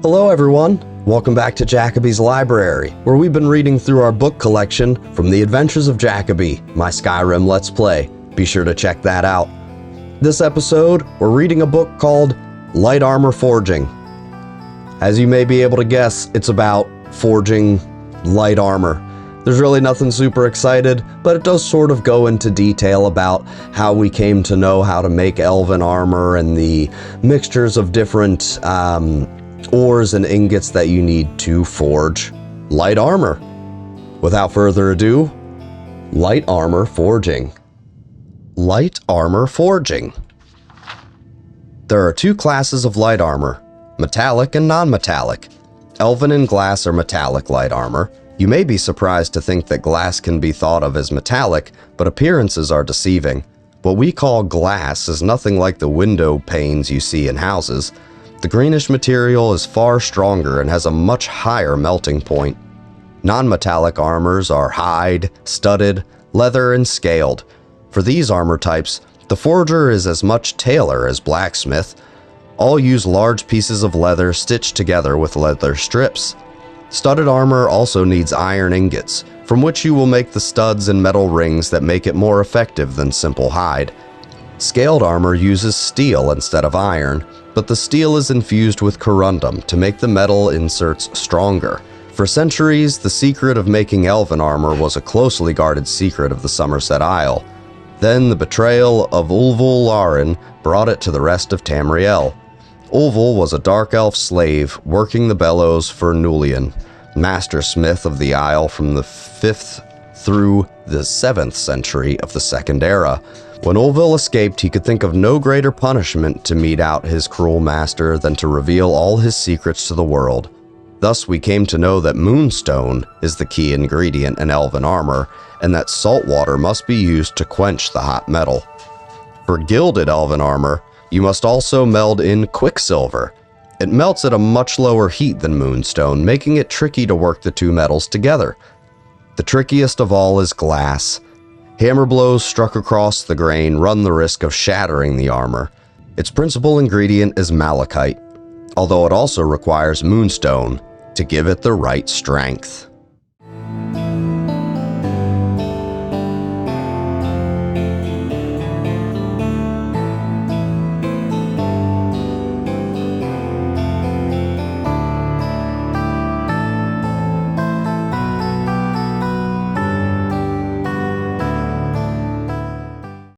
Hello everyone, welcome back to Jacoby's Library, where we've been reading through our book collection from the Adventures of Jacoby, my Skyrim Let's Play. Be sure to check that out. This episode, we're reading a book called Light Armor Forging. As you may be able to guess, it's about forging light armor. There's really nothing super excited, but it does sort of go into detail about how we came to know how to make elven armor and the mixtures of different ores and ingots that you need to forge light armor. Without further ado, light armor forging. Light armor forging. There are two classes of light armor, metallic and non-metallic. Elven and glass are metallic light armor. You may be surprised to think that glass can be thought of as metallic, but appearances are deceiving. What we call glass is nothing like the window panes you see in houses. The greenish material is far stronger and has a much higher melting point. Non-metallic armors are hide, studded, leather, and scaled. For these armor types, the forger is as much tailor as blacksmith. All use large pieces of leather stitched together with leather strips. Studded armor also needs iron ingots, from which you will make the studs and metal rings that make it more effective than simple hide. Scaled armor uses steel instead of iron, but the steel is infused with corundum to make the metal inserts stronger. For centuries, the secret of making elven armor was a closely guarded secret of the Somerset Isle. Then the betrayal of Ulvul Laren brought it to the rest of Tamriel. Ulvul was a dark elf slave working the bellows for Nulian, master smith of the Isle from the 5th through the 7th century of the Second Era. When Ulvul escaped, he could think of no greater punishment to mete out his cruel master than to reveal all his secrets to the world. Thus we came to know that moonstone is the key ingredient in elven armor, and that salt water must be used to quench the hot metal. For gilded elven armor, you must also meld in quicksilver. It melts at a much lower heat than moonstone, making it tricky to work the two metals together. The trickiest of all is glass. Hammer blows struck across the grain run the risk of shattering the armor. Its principal ingredient is malachite, although it also requires moonstone to give it the right strength.